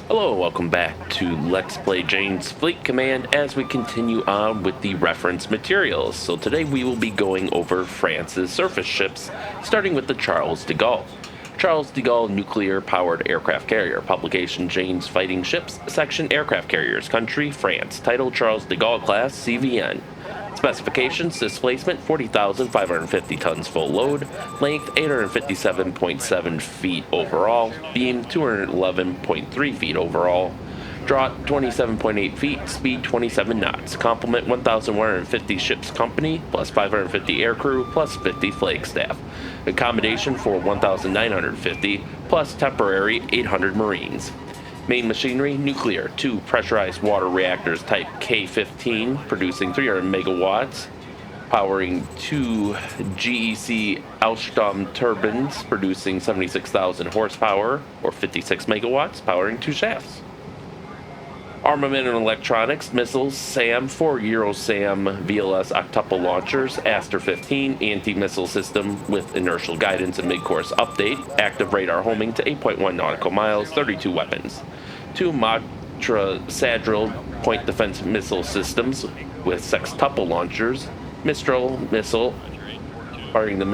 Hello, welcome back to Let's Play Jane's Fleet Command as we continue on with the reference materials. So today we will be going over France's surface ships, starting with the Charles de Gaulle. Charles de Gaulle nuclear-powered aircraft carrier, publication Jane's Fighting Ships, section Aircraft Carriers, country France, title Charles de Gaulle class, CVN. Specifications: displacement 40,550 tons full load, length 857.7 feet overall, beam 211.3 feet overall, draught 27.8 feet, speed 27 knots, complement 1,150 ships company, plus 550 aircrew, plus 50 flag staff, accommodation for 1,950, plus temporary 800 marines. Main machinery, nuclear, 2 pressurized water reactors type K-15, producing 300 megawatts, powering 2 GEC Alstom turbines, producing 76,000 horsepower, or 56 megawatts, powering 2 shafts. Armament and electronics, missiles, SAM, 4 Eurosam VLS octuple launchers, Aster 15, anti-missile system with inertial guidance and mid-course update, active radar homing to 8.1 nautical miles, 32 weapons. 2 Matra Sadril point defense missile systems with sextuple launchers, Mistral missile, firing the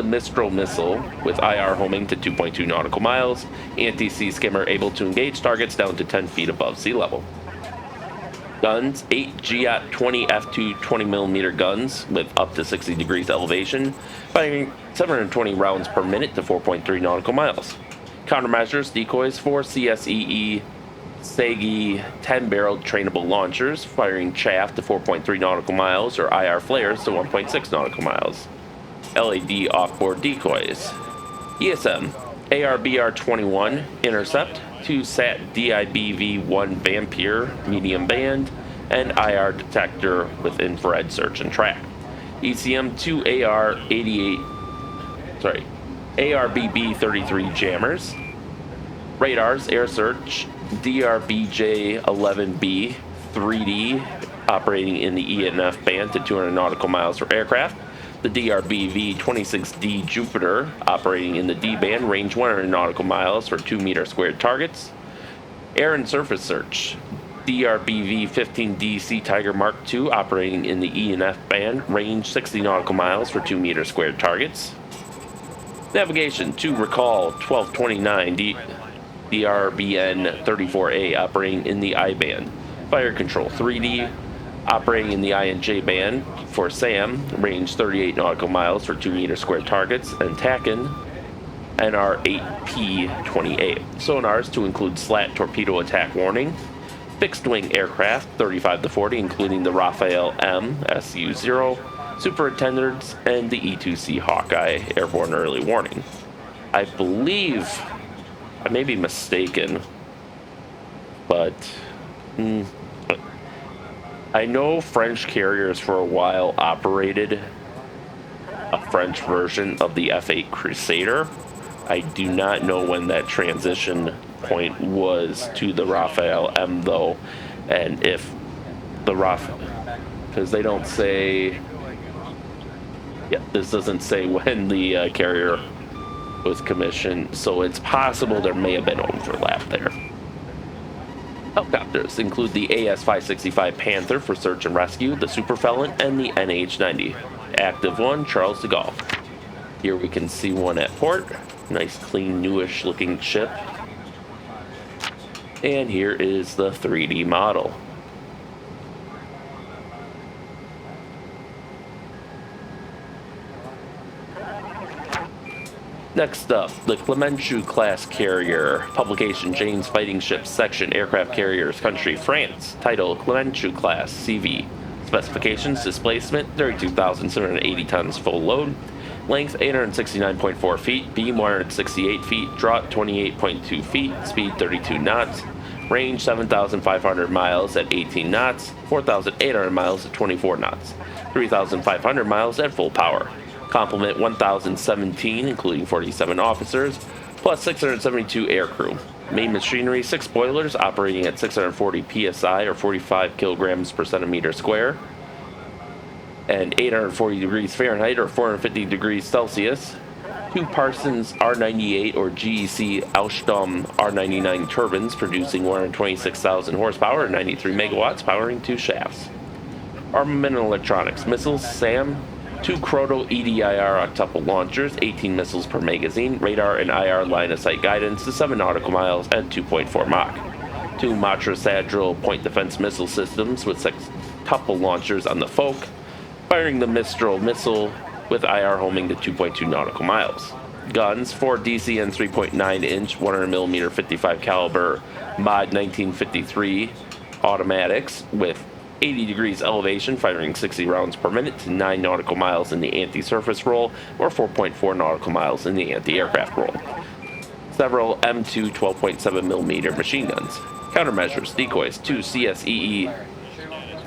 Mistral missile with IR homing to 2.2 nautical miles, anti-sea skimmer able to engage targets down to 10 feet above sea level. Guns, 8 GIAT 20 F2 20mm guns with up to 60 degrees elevation, firing 720 rounds per minute to 4.3 nautical miles. Countermeasures, decoys, 4 CSEE Sagi 10-barreled trainable launchers, firing chaff to 4.3 nautical miles, or IR flares to 1.6 nautical miles. LED offboard decoys. ESM, ARBR-21 Intercept, 2 SAT DIBV-1 Vampire medium band, and IR detector with infrared search and track. ECM, 2 ARBB-33 jammers. Radars, air search, DRBJ-11B 3D operating in the ENF band to 200 nautical miles for aircraft. The DRBV-26D Jupiter operating in the D band, range 100 nautical miles for 2-meter squared targets. Air and surface search, DRBV-15D Sea Tiger Mark II operating in the ENF band, range 60 nautical miles for 2-meter squared targets. Navigation, 2 Recall 1229 DRBN-34A operating in the I band. Fire control, 3D operating in the I and J band for SAM, range 38 nautical miles for 2-meter squared targets, and TACAN NR8P28. Sonars to include slat torpedo attack warning. Fixed wing aircraft, 35 to 40, including the Raphael M SU-0, superintendents, and the E-2C Hawkeye airborne early warning. I believe, I may be mistaken, but I know French carriers for a while operated a French version of the F-8 Crusader. I do not know when that transition point was to the Raphael M, though, and if the because they don't say, yeah, this doesn't say when the carrier was commissioned, so it's possible there may have been overlap there. Helicopters include the AS-565 Panther for search and rescue, the Super Felon, and the NH-90. Active one, Charles de Gaulle. Here we can see one at port. Nice, clean, newish looking ship. And here is the 3D model. Next up, the Clemenceau class carrier, publication Jane's Fighting Ships, section Aircraft Carriers, country France, title Clemenceau class, CV. Specifications: displacement 32,780 tons full load, length 869.4 feet, beam 168 feet, draught 28.2 feet, speed 32 knots, range 7,500 miles at 18 knots, 4,800 miles at 24 knots, 3,500 miles at full power. Complement 1,017, including 47 officers, plus 672 aircrew. Main machinery, 6 boilers operating at 640 psi or 45 kilograms per centimeter square, and 840 degrees Fahrenheit or 450 degrees Celsius. 2 Parsons R98 or GEC Alstom R99 turbines producing 126,000 horsepower and 93 megawatts, powering 2 shafts. Armament and electronics. Missiles, SAM, 2 Kroto EDIR octuple launchers, 18 missiles per magazine, radar and IR line-of-sight guidance to 7 nautical miles at 2.4 Mach. 2 Matra Sagil point defense missile systems with 6 tuple launchers on the Foch, firing the Mistral missile with IR homing to 2.2 nautical miles. Guns, 4 DCN 3.9-inch 100mm 55 caliber Mod 1953 automatics with 80 degrees elevation, firing 60 rounds per minute to 9 nautical miles in the anti-surface roll or 4.4 nautical miles in the anti-aircraft roll. Several M2 12.7mm machine guns. Countermeasures, decoys, 2 CSEE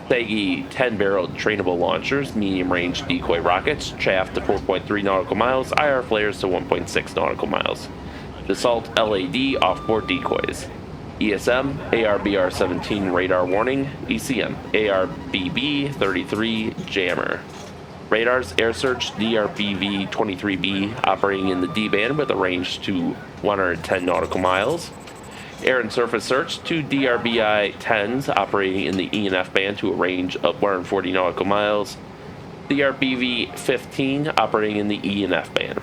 Sagi 10-barreled trainable launchers, medium-range decoy rockets, chaff to 4.3 nautical miles, IR flares to 1.6 nautical miles. Dassault LAD offboard decoys. ESM, ARBR-17 radar warning, ECM, ARBB-33 jammer. Radars, Air Search DRBV-23B operating in the D-band with a range to 110 nautical miles. Air and Surface Search, 2 DRBI-10s operating in the E&F band to a range of 140 nautical miles. DRBV-15 operating in the E&F band.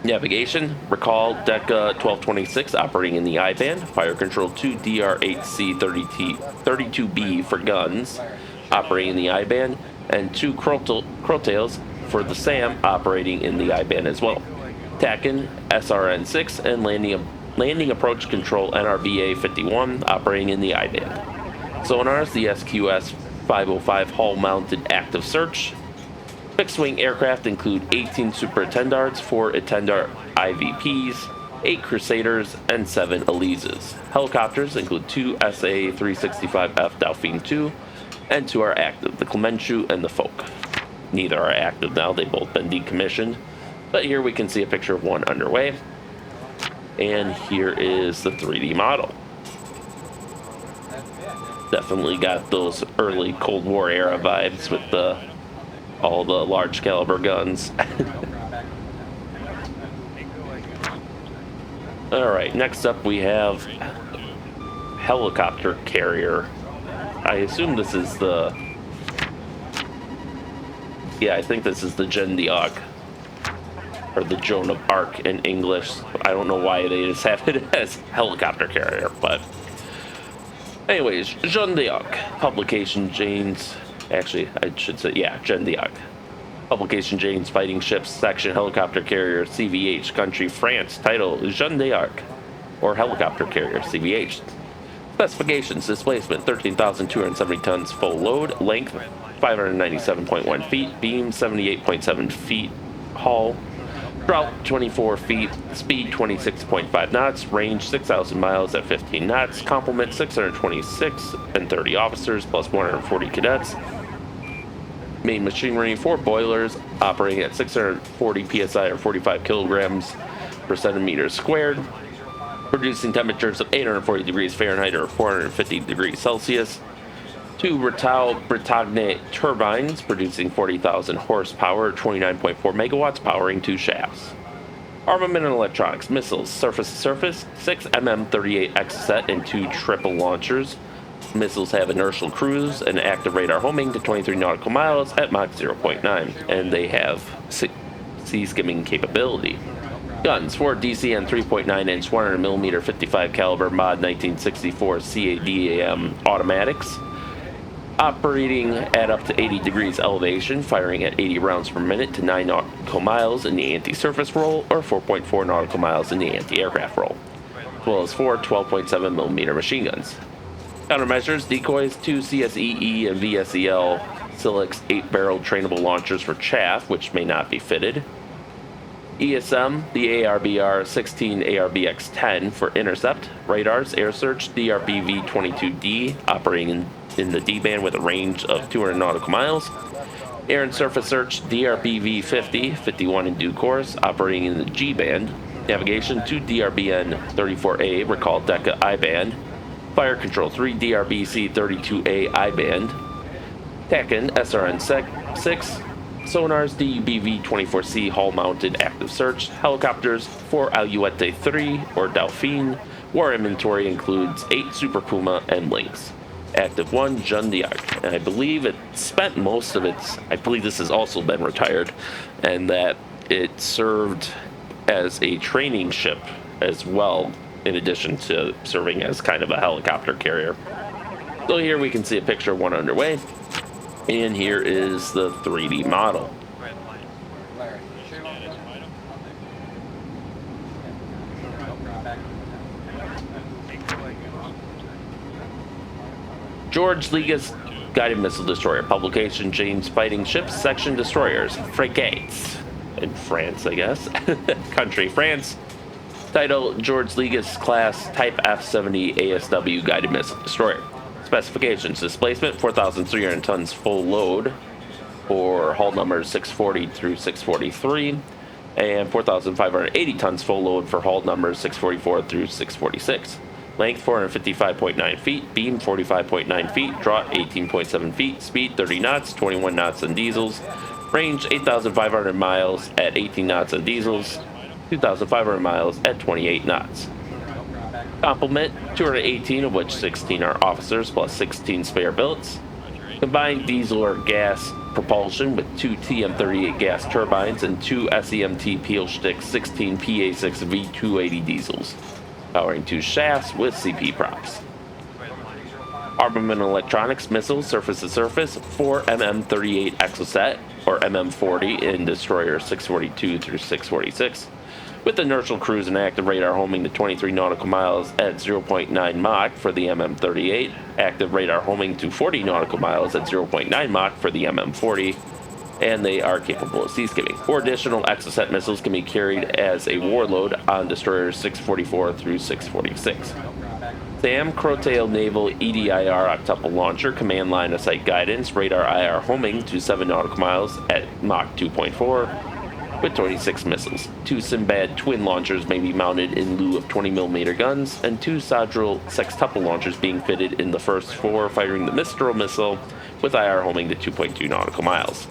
Navigation, recall DECA 1226 operating in the I-band. Fire control, 2 DR8C-32B for guns operating in the I-band, and 2 Crotales for the SAM operating in the I-band as well. TACAN, SRN-6, and landing approach control NRBA-51 operating in the I-band. Sonars, the SQS-505 hull-mounted active search. Fixed-wing aircraft include 18 Super Etendards, 4 Etendard IVPs, 8 Crusaders, and 7 Elises. Helicopters include 2 SA-365F Dauphine II, and 2 are active, the Clemenceau and the Foch. Neither are active now, they've both been decommissioned, but here we can see a picture of one underway. And here is the 3D model. Definitely got those early Cold War era vibes with all the large caliber guns. Alright, next up we have helicopter carrier. I assume this is the... Yeah, I think this is the Gendiog. Or the Joan of Arc in English. I don't know why they just have it as helicopter carrier, but... Anyways, Gendiog. Publication Jane's... Actually, I should say, yeah, Gendiog. Publication Jane's Fighting Ships Section Helicopter Carrier CVH. Country France. Title Gendiog. Or Helicopter Carrier CVH. Specifications: displacement 13,270 tons full load, length 597.1 feet, beam 78.7 feet, hull draught 24 feet, speed 26.5 knots, range 6,000 miles at 15 knots, complement 626 and 30 officers plus 140 cadets. Main machinery: 4 boilers operating at 640 psi or 45 kilograms per centimeter squared, producing temperatures of 840 degrees Fahrenheit or 450 degrees Celsius. 2 Rittal Bretagne turbines producing 40,000 horsepower, 29.4 megawatts, powering 2 shafts. Armament and electronics: missiles, surface-to-surface, 6 MM-38 Exocet and 2 triple launchers. Missiles have inertial cruise and active radar homing to 23 nautical miles at Mach 0.9, and they have sea skimming capability. Guns: 4 DCN 3.9-inch 100mm 55 caliber Mod 1964 CADAM automatics, operating at up to 80 degrees elevation, firing at 80 rounds per minute to 9 nautical miles in the anti-surface roll or 4.4 nautical miles in the anti-aircraft roll, as well as 4 12.7mm machine guns. Countermeasures: decoys, 2 CSEE and VSEL Silex 8-barrel trainable launchers for chaff, which may not be fitted. ESM, the ARBR-16 ARBX-10 for intercept. Radars, Air Search DRBV-22D operating in the D-band with a range of 200 nautical miles. Air and Surface Search DRBV-50, 51 in due course, operating in the G-band. Navigation: 2 DRBN-34A, recall DECA I-band. Fire control: 3 DRBC-32A I-band. TACAN SRN-6, sonars, DUBV-24C hull-mounted active search, helicopters, 4 Alouette 3 or Dauphine. War inventory includes 8 Super Puma and Lynx. Active 1, Jeanne d'Arc. And I believe it spent most of its, I believe this has also been retired, and that it served as a training ship as well, in addition to serving as kind of a helicopter carrier. So here we can see a picture of one underway, and here is the 3D model. George Ligas Guided Missile Destroyer. Publication, Jane's Fighting Ships, Section Destroyers. Frigates. In France, I guess. Country, France. Title, George Ligas Class Type F-70 ASW Guided Missile Destroyer. Specifications, displacement 4,300 tons full load for hull numbers 640 through 643, and 4,580 tons full load for hull numbers 644 through 646. Length 455.9 feet, beam 45.9 feet, draught 18.7 feet, speed 30 knots, 21 knots on diesels, range 8,500 miles at 18 knots on diesels, 2,500 miles at 28 knots. Complement, 218 of which 16 are officers plus 16 spare billets. Combined diesel or gas propulsion with 2 TM38 gas turbines and 2 SEMT Peelstick 16 PA6 V280 diesels. Powering 2 shafts with CP props. Armament electronics, missiles, surface-to-surface, 4 MM38 Exocet or MM40 in destroyer 642 through 646. With inertial cruise and active radar homing to 23 nautical miles at 0.9 Mach for the MM38, active radar homing to 40 nautical miles at 0.9 Mach for the MM40, and they are capable of sea skimming. 4 additional Exocet missiles can be carried as a warload on destroyers 644 through 646. SAM Crowtail Naval EDIR octuple launcher, command line of sight guidance, radar IR homing to 7 nautical miles at Mach 2.4 with 26 missiles. 2 Sinbad twin launchers may be mounted in lieu of 20mm guns, and 2 Sadril sextuple launchers being fitted in the first 4, firing the Mistral missile with IR homing to 2.2 nautical miles.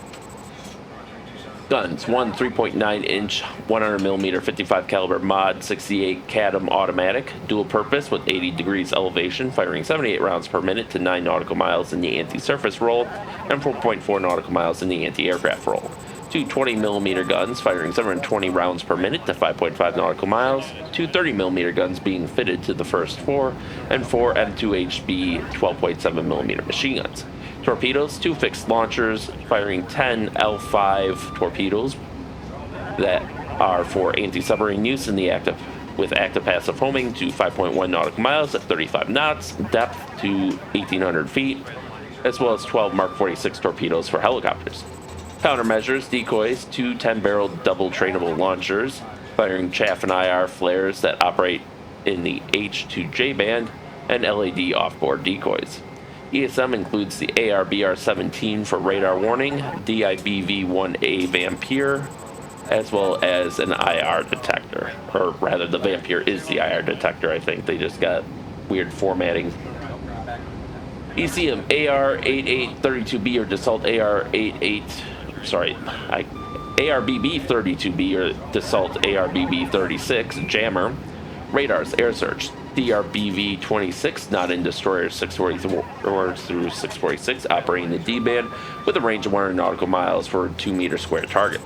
Guns, 1 3.9-inch 100mm 55 caliber Mod 68 Cadam automatic, dual purpose with 80 degrees elevation, firing 78 rounds per minute to 9 nautical miles in the anti-surface roll and 4.4 nautical miles in the anti-aircraft roll. 2 20mm guns firing 720 rounds per minute to 5.5 nautical miles, 2 30mm guns being fitted to the first 4, and 4 M2HB 12.7mm machine guns. Torpedoes, 2 fixed launchers firing 10 L5 torpedoes that are for anti-submarine use in the active passive homing to 5.1 nautical miles at 35 knots, depth to 1,800 feet, as well as 12 Mark 46 torpedoes for helicopters. Countermeasures, decoys, 2 10-barrel double trainable launchers firing chaff and IR flares that operate in the H-2J band, and LED offboard decoys. ESM includes the ARBR-17 for radar warning, DIBV-1A Vampire, as well as an IR detector. Or rather, the Vampire is the IR detector, I think. They just got weird formatting. ECM AR-8832B or Dassault ARBB-32B or Dassault ARBB-36 jammer. Radars, air search, DRBV-26, not in destroyer 644 through 646, operating the D-band with a range of 100 nautical miles for a 2-meter square target.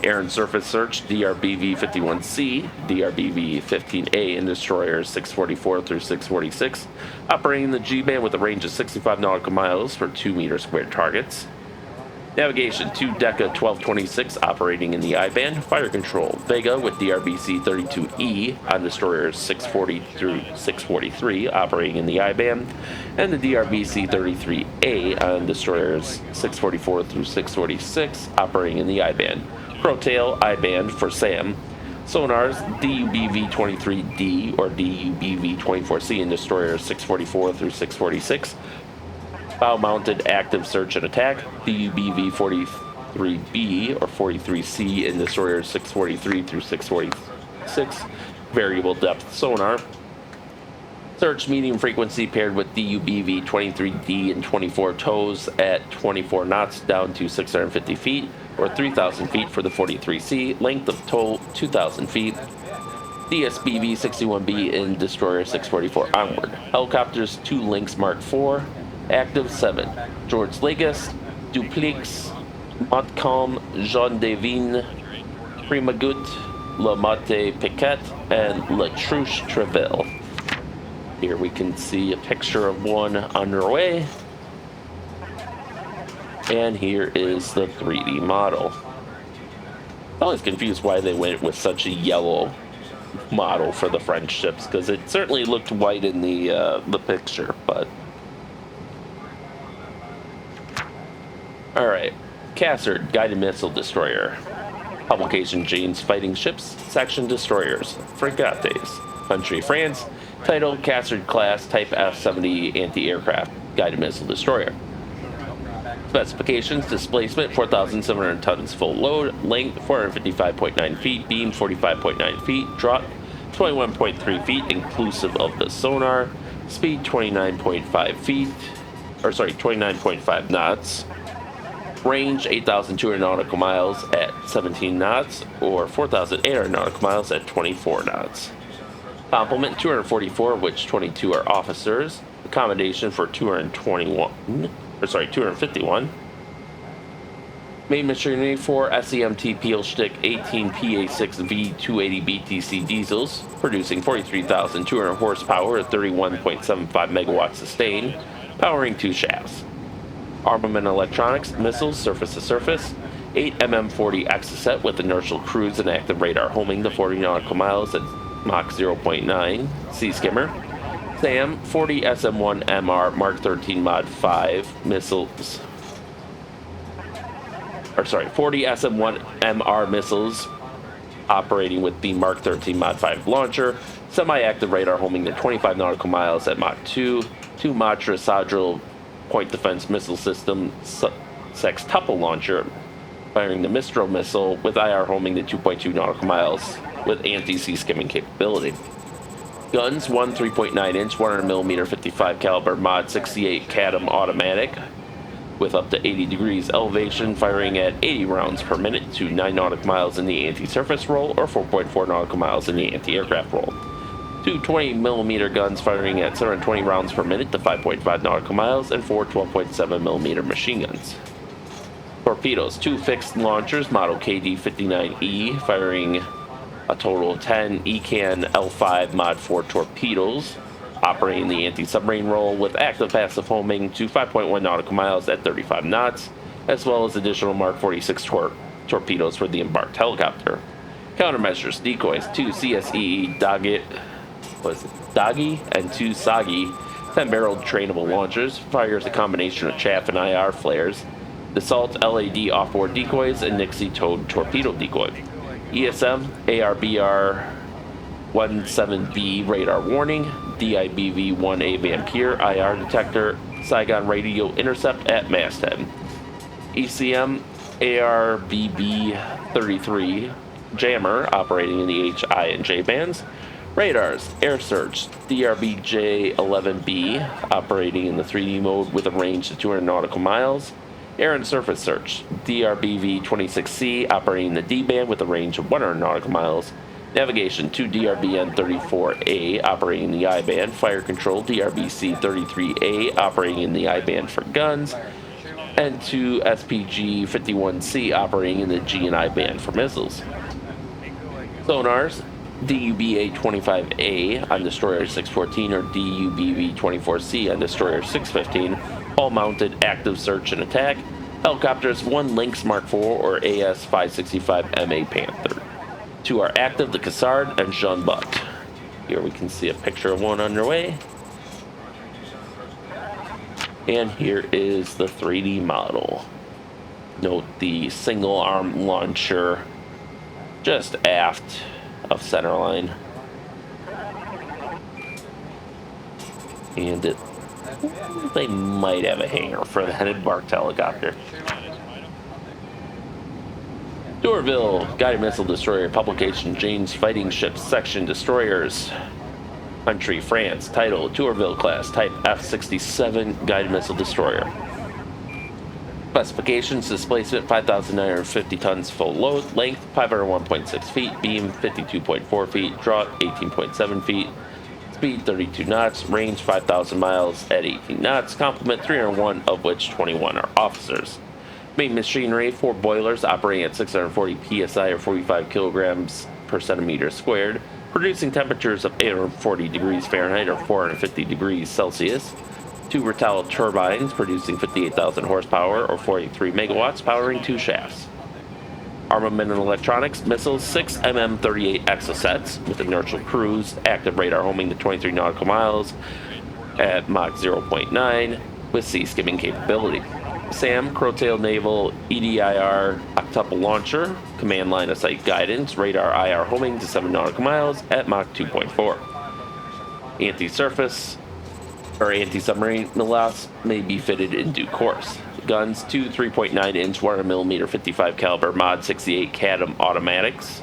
Air and surface search, DRBV-51C, DRBV-15A in destroyers 644 through 646, operating the G-band with a range of 65 nautical miles for 2-meter square targets. Navigation, 2 Deca 1226 operating in the I-band. Fire control, Vega with DRBC-32E on destroyers 640 through 643 operating in the I-band, and the DRBC-33A on destroyers 644 through 646 operating in the I-band. Crowtail, I-band for SAM. Sonars, DUBV-23D or DUBV-24C in destroyers 644 through 646. Bow-mounted active search and attack, DUBV-43B or 43C in destroyers 643 through 646, variable depth sonar. Search medium frequency paired with DUBV-23D and 24 tows at 24 knots down to 650 feet, or 3,000 feet for the 43C, length of tow 2,000 feet. DSBV 61B in Destroyer 644 onward. Helicopters 2 Lynx Mark IV, active 7. George Legis, Dupleix, Montcalm, Jean Devine, Primagut, La Motte Piquet, and La Truche Treville. Here we can see a picture of one underway. And here is the 3D model. I was confused why they went with such a yellow model for the French ships, because it certainly looked white in the picture, but... Alright, Cassard, Guided Missile Destroyer. Publication Jane's Fighting Ships, Section Destroyers, Fregates. Country France, title Cassard Class, Type F-70 Anti-Aircraft, Guided Missile Destroyer. Specifications: displacement 4,700 tons full load, length 455.9 feet, beam 45.9 feet, drop 21.3 feet inclusive of the sonar, speed 29.5 knots, range 8,200 nautical miles at 17 knots or 4,800 nautical miles at 24 knots. Complement 244, of which 22 are officers. Accommodation for 251. Main machinery for SEMT Pielstick 18 PA6V 280 BTC diesels, producing 43,200 horsepower at 31.75 megawatts sustained, powering 2 shafts. Armament electronics, missiles, surface to surface, 8 MM40 Exocet with inertial cruise and active radar homing to 40 nautical miles at Mach 0.9, Sea Skimmer. SAM 40 SM1 MR Mark 13 Mod 5 missiles. 40 SM1 MR missiles operating with the Mark 13 Mod 5 launcher. Semi-active radar homing to 25 nautical miles at Mach 2. 2 Matra Sadril point defense missile system sextuple launcher firing the Mistral missile with IR homing to 2.2 nautical miles with anti-sea skimming capability. Guns, 1 3.9-inch 100mm 55 caliber Mod 68 Cadam automatic with up to 80 degrees elevation, firing at 80 rounds per minute to 9 nautical miles in the anti-surface roll or 4.4 nautical miles in the anti-aircraft roll. 2 20mm guns firing at 720 rounds per minute to 5.5 nautical miles, and 4 12.7mm machine guns. Torpedoes, 2 fixed launchers, model KD-59E, firing a total of 10 ECAN L5 Mod 4 torpedoes, operating the anti-submarine role with active passive homing to 5.1 nautical miles at 35 knots, as well as additional Mark 46 torpedoes for the embarked helicopter. Countermeasures, decoys, 2 CSE Doggy and 2 Sagi 10-barreled trainable launchers, fires a combination of chaff and IR flares, Dassault LAD offboard decoys, and Nixie towed torpedo decoy. ESM, ARBR 17B radar warning, DIBV-1A Vampire IR detector, Saigon radio intercept at masthead. ECM, ARBB-33 jammer operating in the HI and J bands. Radars, Air Search, DRBJ-11B operating in the 3D mode with a range of 200 nautical miles. Air and Surface Search, DRBV-26C operating in the D band with a range of 100 nautical miles. Navigation, 2 DRBN-34A operating in the I band. Fire Control, DRBC-33A operating in the I band for guns. And 2 SPG-51C operating in the G and I band for missiles. Sonars, DUBA-25A on Destroyer 614 or DUBV-24C on Destroyer 615, all mounted active search and attack. Helicopters, 1 Lynx Mark IV or AS-565MA Panther. 2 are active, the Cassard and Jean Bart. Here we can see a picture of one underway. And here is the 3D model. Note the single arm launcher just aft of centerline. And they might have a hangar for the embarked helicopter. D'Urville, Guided Missile Destroyer, publication Jane's Fighting Ships, Section Destroyers. Country, France, title, D'Urville class, type F-67, Guided Missile Destroyer. Specifications: displacement 5,950 tons full load, length 501.6 feet, beam 52.4 feet, draught 18.7 feet, speed 32 knots, range 5,000 miles at 18 knots, complement 301, of which 21 are officers. Main machinery: 4 boilers operating at 640 psi or 45 kilograms per centimeter squared, producing temperatures of 840 degrees Fahrenheit or 450 degrees Celsius. 2 Rittal turbines producing 58,000 horsepower or 43 megawatts, powering 2 shafts. Armament and electronics: missiles, 6 MM-38 Exocets with inertial cruise, active radar homing to 23 nautical miles at Mach 0.9 with sea-skimming capability. SAM Crowtail Naval EDIR octuple launcher, command line of sight guidance, radar IR homing to 7 nautical miles at Mach 2.4. Anti-surface or anti-submarine missiles may be fitted in due course. Guns: 2 3.9-inch 100mm 55 caliber Mod 68 Cadam automatics.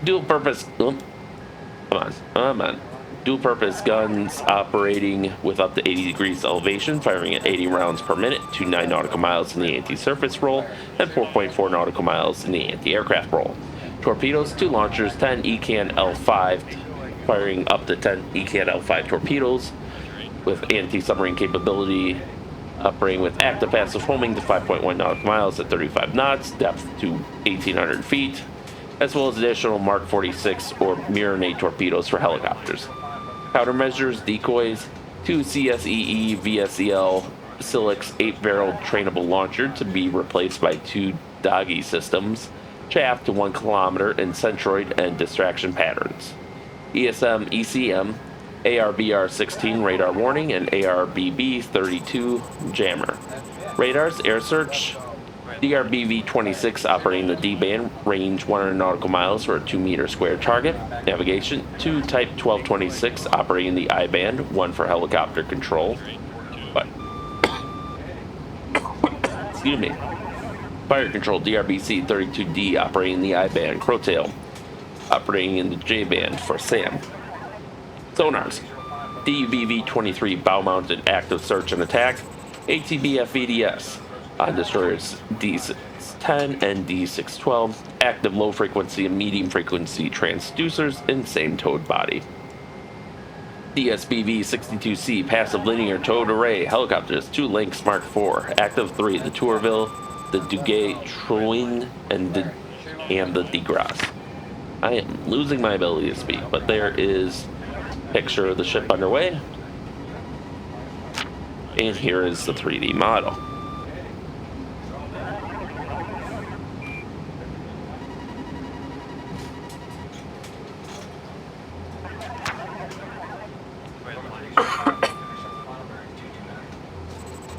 Dual-purpose Dual-purpose guns operating with up to 80 degrees elevation, firing at 80 rounds per minute to 9 nautical miles in the anti-surface role and 4.4 nautical miles in the anti-aircraft role. Torpedoes: 2 launchers, 10 ECAN L5, firing up to 10 ECAN L5 torpedoes with anti-submarine capability, operating with active passive homing to 5.1 nautical miles at 35 knots, depth to 1,800 feet, as well as additional Mark 46 or Mirronade torpedoes for helicopters. Countermeasures: decoys: 2 CSEE VSEL Silix 8-barrel trainable launcher to be replaced by 2 Doggy systems, chaff to 1 kilometer in centroid and distraction patterns. ESM ECM ARBR-16 radar warning and ARBB-32 jammer. Radars: air search, DRBV-26 operating the D-band, range 100 nautical miles for a 2-meter square target. Navigation: 2 Type 1226 operating the I-band, 1 for helicopter control. Excuse me. Fire control: DRBC-32D operating the I-band. Crowtail operating in the J-band for SAM. Sonars: DUBV-23 bow-mounted active search and attack, ATBF-VDS on destroyers D610 and D612, active low-frequency and medium-frequency transducers in same towed body. DSBV-62C passive linear towed array helicopters: 2 Lynx Mark IV, active 3, the Tourville, the Duguay Trouin, and the DeGrasse. I am losing my ability to speak, but there is picture of the ship underway, and here is the 3D model.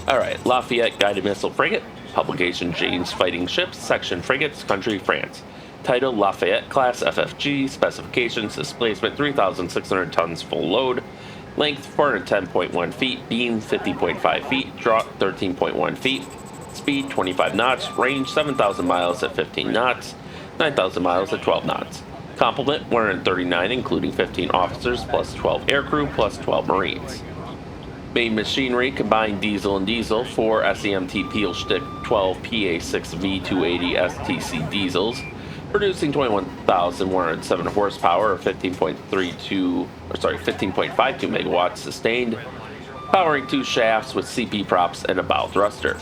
Alright, Lafayette Guided Missile Frigate. Publication: James Fighting Ships, Section Frigates, Country France. Title: Lafayette Class FFG. Specifications: displacement 3,600 tons full load, length 410.1 feet, beam 50.5 feet, draught 13.1 feet, speed 25 knots, range 7,000 miles at 15 knots, 9,000 miles at 12 knots. Complement: 139, including 15 officers plus 12 aircrew plus 12 Marines. Main machinery: combined diesel and diesel, 4 SEMT Peelstick 12 PA6V280 STC diesels, producing 21,107 horsepower or 15.52 megawatts sustained, powering 2 shafts with CP props and a bow thruster.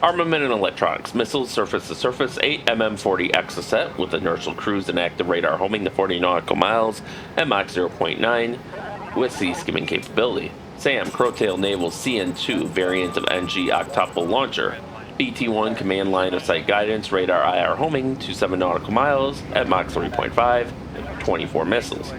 Armament and electronics: missiles, surface-to-surface, 8 MM-40 Exocet with inertial cruise and active radar homing to 40 nautical miles at Mach 0.9 with sea-skimming capability. SAM Crowtail Naval CN2 variant of NG octuple launcher, BT-1 command line of sight guidance, radar IR homing to 7 nautical miles at Mach 3.5, 24 missiles.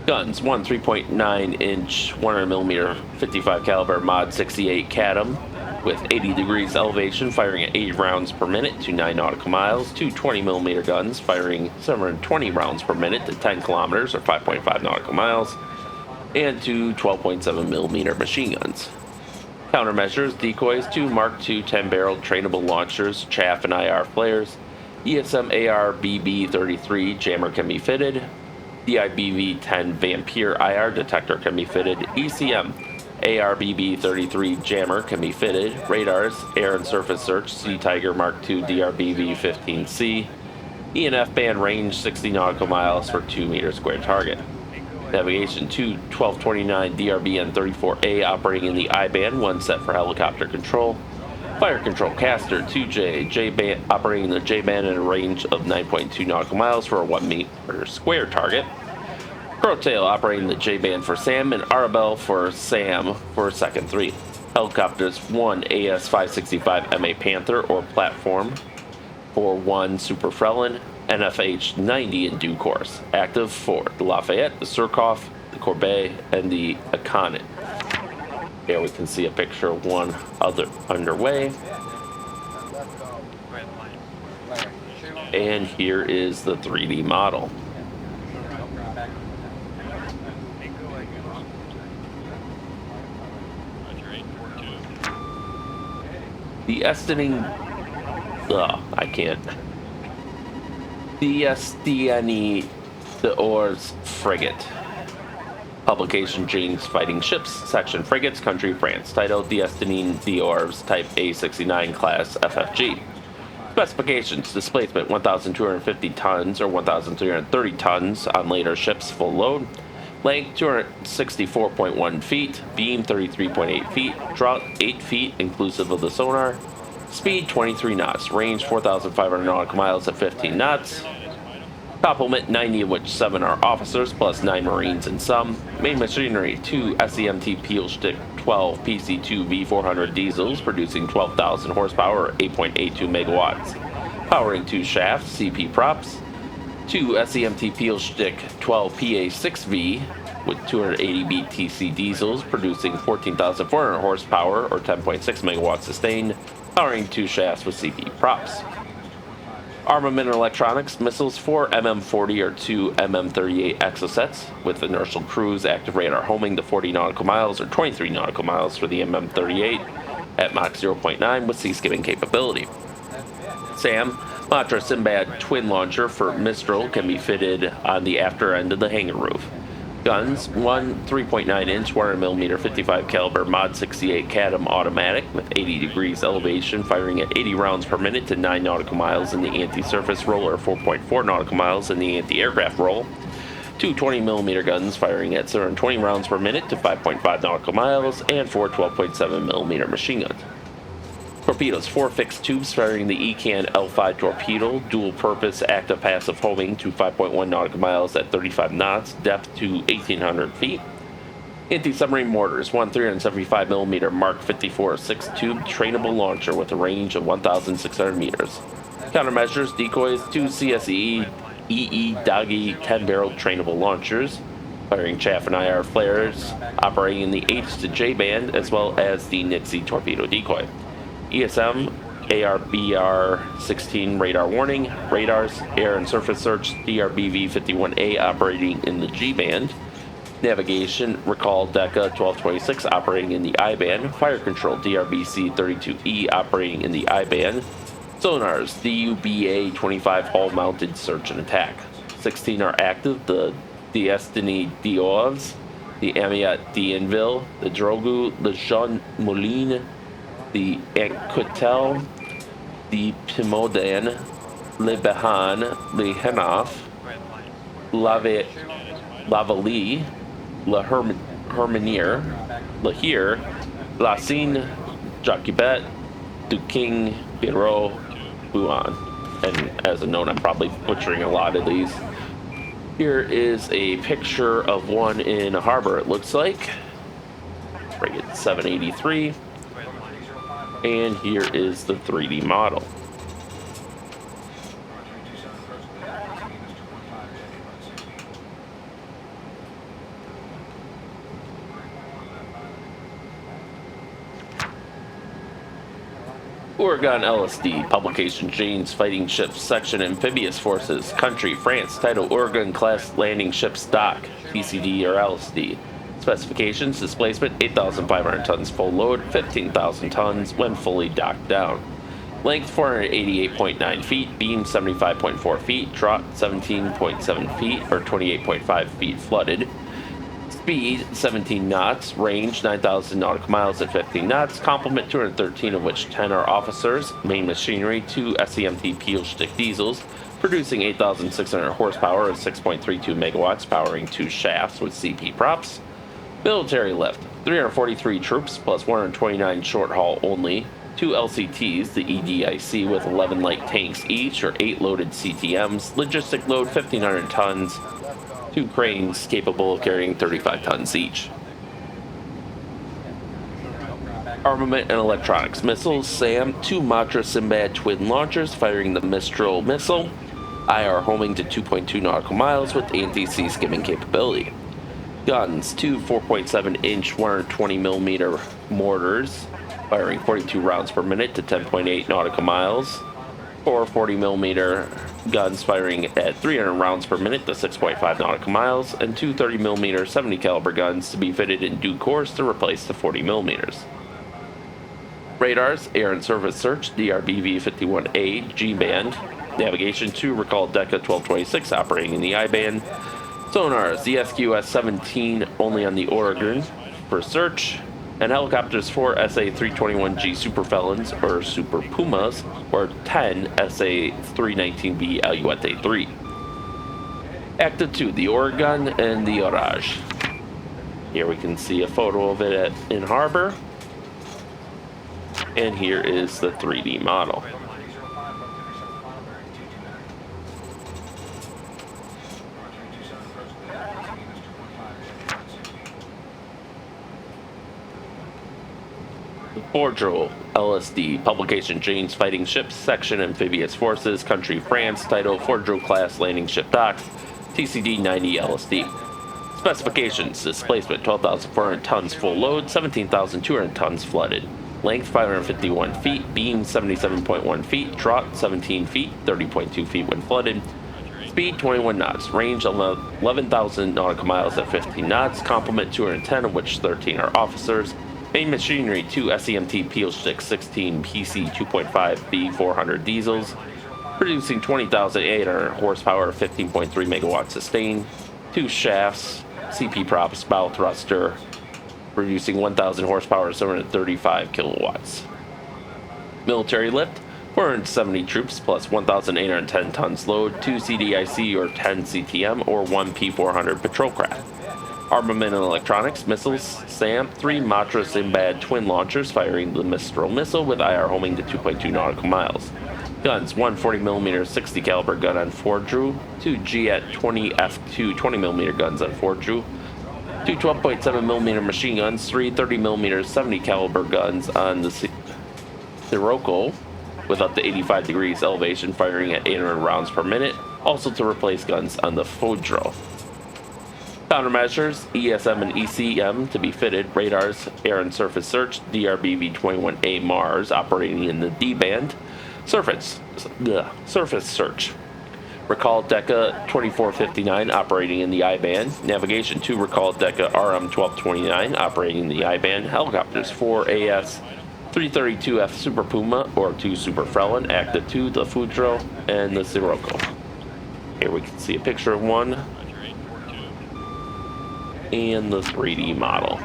Guns: 1 3.9-inch 100mm 55 caliber Mod 68 Cadam with 80 degrees elevation, firing at 80 rounds per minute to 9 nautical miles. 2 20mm guns firing 720 rounds per minute to 10 kilometers or 5.5 nautical miles, and 2 12.7mm machine guns. Countermeasures: decoys: 2 Mark II 10-barrel trainable launchers, chaff and IR flares. ESM AR BB-33 jammer can be fitted. DIBV-10 Vampire IR detector can be fitted. ECM ARBB-33 jammer can be fitted. Radars, air and surface search, Sea Tiger Mark II DRBV-15C. ENF band range 60 nautical miles for 2 meter square target. Navigation 1229 DRBN-34A operating in the I-band, 1 set for helicopter control. Fire control caster 2J, J-band operating in the J-band at a range of 9.2 nautical miles for a 1 meter square target. Crowtail operating the J-band for SAM and Arabelle for SAM for second 3. Helicopters 1 AS-565 MA Panther or platform for 1 Super Frelin, NFH-90 in due course. Active for the Lafayette, the Surkoff, the Corbeil, and the Aconit. Here we can see a picture of one other underway. And here is the 3D model. The Estienne, I can't. The Estienne d'Ors frigate. Publication James Fighting Ships, Section Frigates, Country France. Title The Estienne d'Ors, Type A69 Class FFG. Specifications: displacement 1,250 tons or 1,330 tons on later ships, full load. Length 264.1 feet, beam 33.8 feet, draught 8 feet inclusive of the sonar. Speed 23 knots, range 4,500 nautical miles at 15 knots. Complement 90, of which 7 are officers, plus 9 Marines in some. Main machinery 2 SEMT Pielstick 12 PC2 V400 diesels, producing 12,000 horsepower or 8.82 megawatts. Powering 2 shafts, CP props. 2 SEMT Pielstick 12 PA6V with 280 BTC diesels, producing 14,400 horsepower or 10.6 megawatts sustained. Powering 2 shafts with CP props. Armament and electronics, missiles 4 MM40 or 2 MM38 exocets with inertial cruise, active radar homing to 40 nautical miles or 23 nautical miles for the MM38 at Mach 0.9 with sea skimming capability. SAM, Matra Sinbad twin launcher for Mistral can be fitted on the after end of the hangar roof. Guns, 1 3.9-inch 100mm 55 caliber Mod 68 Cadam automatic with 80 degrees elevation, firing at 80 rounds per minute to 9 nautical miles in the anti-surface roll or 4.4 nautical miles in the anti-aircraft roll. 2 20mm guns firing at 720 rounds per minute to 5.5 nautical miles, and 4 12.7mm machine guns. Torpedoes, 4 fixed tubes firing the ECAN L5 torpedo, dual-purpose active-passive homing to 5.1 nautical miles at 35 knots, depth to 1,800 feet. Anti-submarine mortars, 1 375mm Mark 54 6-tube trainable launcher with a range of 1,600 meters. Countermeasures, decoys, 2 CSE EE Doggy 10-barrel trainable launchers, firing chaff and IR flares, operating in the H to J band, as well as the Nixie torpedo decoy. ESM, ARBR-16 radar warning, radars, air and surface search, DRBV-51A operating in the G band, navigation, recall DECA 1226 operating in the I band, fire control, DRBC-32E operating in the I band, sonars, DUBA-25 all-mounted search and attack. 16 are active, the Estienne d'Ors, the Amiot d'Anville, the Drogu, the Jean Moulin, the Anquetel, the Pimodan, Le Behan, Le Henoff, Lavally, Le Herminier, Le Hir, La Cine, Jacquebet, Duking, Biro, Buon. And as a note, I'm probably butchering a lot of these. Here is a picture of one in a harbor, it looks like. Frigate 783. And here is the 3D model. Ouragan LSD, publication Jane's Fighting Ships, Section Amphibious Forces, Country France, title Ouragan Class Landing Ship Stock, PCD or LSD. Specifications, displacement 8,500 tons full load, 15,000 tons when fully docked down. Length 488.9 feet, beam 75.4 feet, trot 17.7 feet or 28.5 feet flooded. Speed 17 knots, range 9,000 nautical miles at 15 knots, complement 213 of which 10 are officers, main machinery 2 SEMT peel stick diesels, producing 8,600 horsepower of 6.32 megawatts, powering 2 shafts with CP props. Military lift 343 troops plus 129 short haul only, 2 LCTs, the EDIC with 11 light tanks each or 8 loaded CTMs, logistic load 1,500 tons, 2 cranes capable of carrying 35 tons each. Armament and electronics missiles, SAM, 2 Matra Simbad twin launchers firing the Mistral missile, IR homing to 2.2 nautical miles with anti-sea skimming capability. Guns, 2 4.7-inch 120mm mortars firing 42 rounds per minute to 10.8 nautical miles. 4 40mm guns firing at 300 rounds per minute to 6.5 nautical miles, and 2 30mm 70 caliber guns to be fitted in due course to replace the 40mm. Radars, air and surface search, DRBV-51A, G-band. Navigation, 2 Recall Deca 1226 operating in the I-band. Sonars, the SQS-17 only on the Oregon for search. And helicopters, 4 SA-321G Super Felons or Super Pumas, or 10 SA-319B Alouette 3. Active 2, the Oregon and the Orage. Here we can see a photo of it in harbor. And here is the 3D model. Fordreau, LSD, publication Jane's Fighting Ships, Section Amphibious Forces, Country France, title Fordreau Class Landing Ship Docks, TCD 90 LSD. Specifications, displacement 12,400 tons full load, 17,200 tons flooded. Length 551 feet, beam 77.1 feet, trot 17 feet, 30.2 feet when flooded. Speed 21 knots, range 11,000 nautical miles at 15 knots, complement 210 of which 13 are officers. Main machinery, 2 SEMT peel stick 16 PC 2.5 B400 diesels, producing 20,800 horsepower, 15.3 megawatts sustained. 2 shafts, CP props, bow thruster, producing 1,000 horsepower, 735 kilowatts. Military lift, 470 troops plus 1,810 tons load, 2 CDIC or 10 CTM or 1 P400 patrol craft. Armament and electronics, missiles, SAM, 3 Matra Simbad twin launchers firing the Mistral missile with IR homing to 2.2 nautical miles. Guns, 1 40mm 60 caliber gun on Fordreau, 2 G-at 20 F2 20mm guns on Fordreau, 2 12.7mm machine guns, 3 30mm 70 caliber guns on the Sirocco with up to 85 degrees elevation firing at 800 rounds per minute, also to replace guns on the Fordreau. Countermeasures, ESM and ECM to be fitted, radars, air and surface search, DRBV-21A Mars operating in the D-band, surface search. Recall Deca 2459 operating in the I-band, navigation 2 Recall Deca RM-1229 operating in the I-band, helicopters 4 AS-332F Super Puma or 2 Super Frelon, active 2 the Fudro and the Sirocco. Here we can see a picture of one and the 3D model.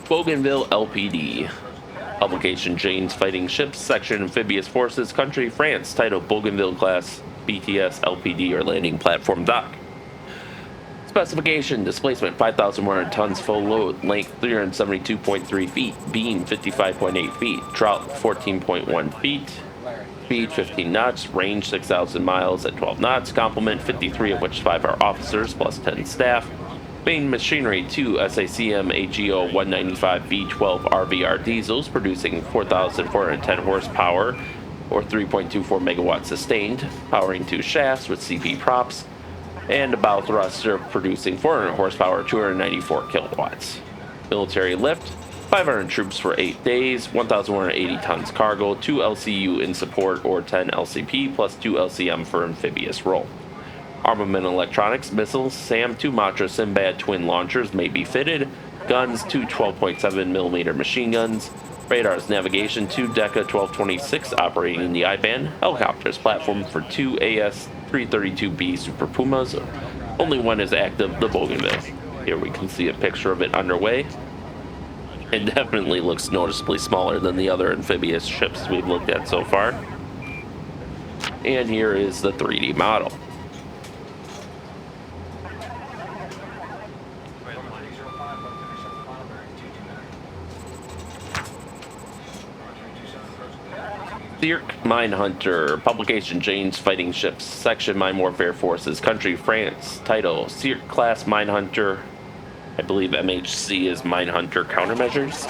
Bougainville LPD. Publication Jane's Fighting Ships, Section Amphibious Forces, Country France, title Bougainville Class BTS LPD or Landing Platform Dock. Specification, displacement 5,100 tons full load, length 372.3 feet, beam 55.8 feet, trot 14.1 feet, speed 15 knots, range 6,000 miles at 12 knots, complement 53 of which 5 are officers plus 10 staff. Main machinery, 2 SACM AGO 195B12 RVR diesels producing 4,410 horsepower or 3.24 megawatts sustained, powering 2 shafts with CP props, and a bow thruster producing 400 horsepower, 294 kilowatts. Military lift, 500 troops for 8 days, 1,180 tons cargo, 2 LCU in support or 10 LCP, plus 2 LCM for amphibious role. Armament electronics, missiles, SAM-2 Matra Sinbad twin launchers may be fitted, guns, 2 12.7mm machine guns, radars, navigation, 2 Decca 1226 operating in the I-band, helicopters, platform for 2 AS-332B Super Pumas, only one is active, the Bougainville. Here we can see a picture of it underway. It definitely looks noticeably smaller than the other amphibious ships we've looked at so far. And here is the 3D model. Cirque Minehunter, publication Jane's Fighting Ships, Section Mine Warfare Forces, Country France, title Cirque Class Minehunter. I believe MHC is Minehunter Countermeasures.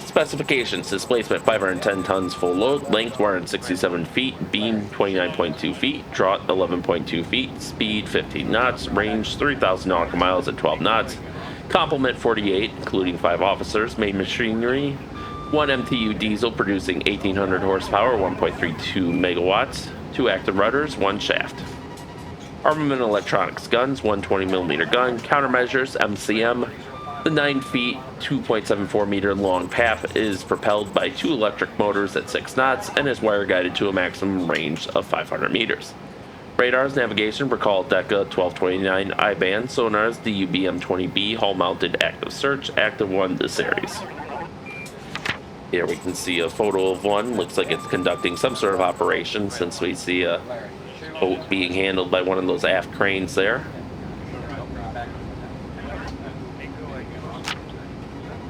Specifications: displacement 510 tons full load, length 167 feet, beam 29.2 feet, draught 11.2 feet, speed 15 knots, range 3,000 nautical miles at 12 knots, complement 48, including 5 officers, main machinery 1 MTU diesel producing 1,800 horsepower, 1.32 megawatts, 2 active rudders, 1 shaft. Armament electronics, guns, 120mm gun, countermeasures, MCM. The 9 feet, 2.74 meter long PAP is propelled by 2 electric motors at 6 knots and is wire guided to a maximum range of 500 meters. Radars, navigation, recall Decca 1229 I-band, sonars, DUBM-20B, hull-mounted active search, active 1, the series. Here we can see a photo of one. Looks like it's conducting some sort of operation since we see a boat being handled by one of those aft cranes there.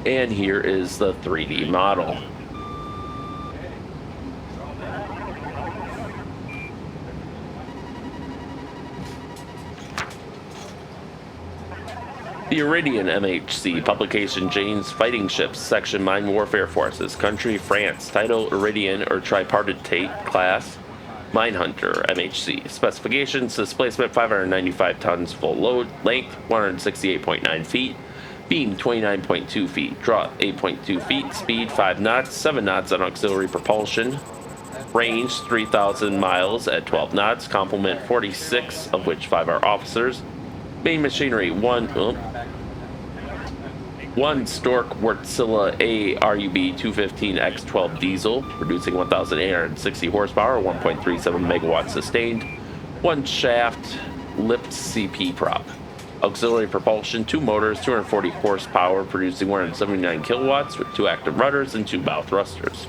And here is the 3D model. The Iridian MHC, publication Jane's Fighting Ships, Section Mine Warfare Forces, Country France, title Iridian or Tripartite Class Minehunter MHC. Specifications: displacement 595 tons full load, length 168.9 feet, beam 29.2 feet, draught 8.2 feet, speed 5 knots, 7 knots on auxiliary propulsion, range 3,000 miles at 12 knots, complement 46, of which 5 are officers. Main machinery, one Stork Wärtsilä A RUB 215X12 diesel, producing 1,860 horsepower, 1.37 megawatts sustained. 1 shaft lift CP prop. Auxiliary propulsion, 2 motors, 240 horsepower, producing 179 kilowatts with 2 active rudders and 2 bow thrusters.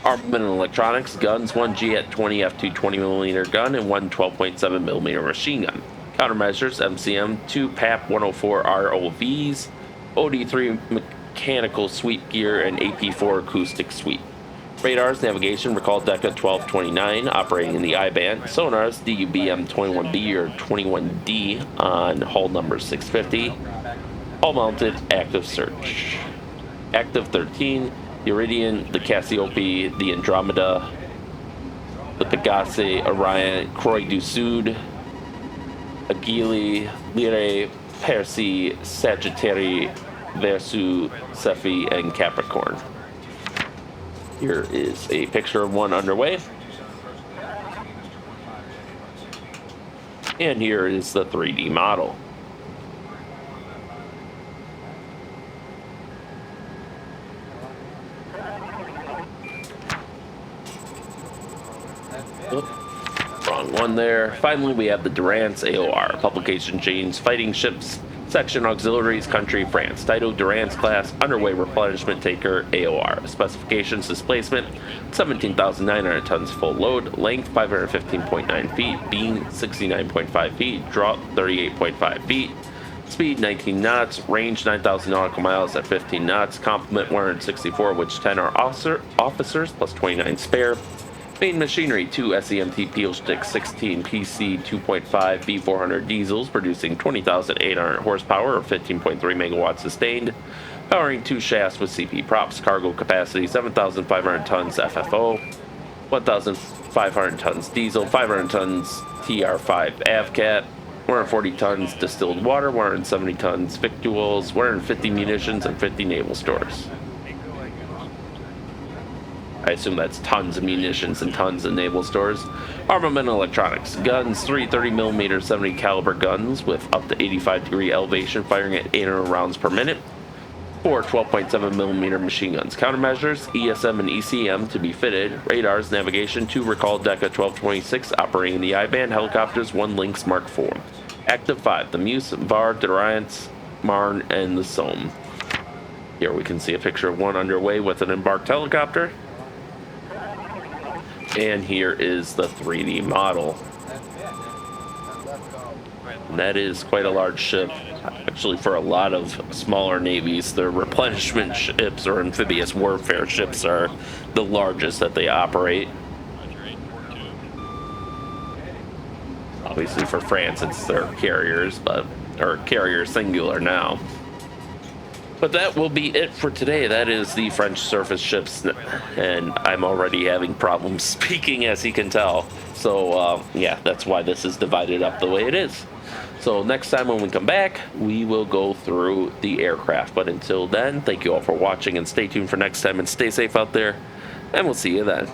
Armament and electronics, guns, 1 G-20 F2 20mm gun and 1 12.7mm machine gun. Countermeasures, MCM, 2 PAP 104 ROVs, OD3 mechanical sweep gear, and AP4 acoustic sweep. Radars, navigation, recall Decca 1229 operating in the I-band. Sonars, DUBM 21B or 21D on hull number 650. Hull mounted active search. Active 13, the Iridian, the Cassiope, the Andromeda, the Pegase, Orion, Croix du Sud, Agili, Lyrae, Percy, Sagittarius, Verseau, Cepheid, and Capricorn. Here is a picture of one underway. And here is the 3D model. Wrong one there. Finally, we have the Durance AOR, publication Jane's Fighting Ships, Section Auxiliaries, Country France, title Durance Class Underway Replenishment Taker AOR. Specifications: displacement 17,900 tons full load, length 515.9 feet, beam 69.5 feet, draught 38.5 feet, speed 19 knots, range 9,000 nautical miles at 15 knots, complement 164, which 10 are officers plus 29 spare. Main machinery, 2 SEMT Peel Stick 16 PC 2.5 B400 diesels producing 20,800 horsepower or 15.3 megawatts sustained, powering 2 shafts with CP props. Cargo capacity 7,500 tons FFO, 1,500 tons diesel, 500 tons TR5 AVCAT, 140 tons distilled water, 170 tons victuals, 150 munitions, and 50 naval stores. I assume that's tons of munitions and tons of naval stores. Armament and electronics. Guns, 3 30mm 70 caliber guns with up to 85-degree elevation, firing at 800 rounds per minute. 4 12.7mm machine guns. Countermeasures, ESM and ECM to be fitted. Radars, navigation, 2 Recall Deca 1226 operating in the I-band. Helicopters, 1 Lynx Mark IV. Active 5, the Meuse, Var, Durance, Marne, and the Somme. Here we can see a picture of one underway with an embarked helicopter. And here is the 3D model. And that is quite a large ship. Actually, for a lot of smaller navies, their replenishment ships or amphibious warfare ships are the largest that they operate. Obviously, for France, it's their carriers, or carrier singular now. But that will be it for today. That is the French surface ships, and I'm already having problems speaking, as you can tell. So, yeah, that's why this is divided up the way it is. So next time when we come back, we will go through the aircraft. But until then, thank you all for watching, and stay tuned for next time, and stay safe out there, and we'll see you then.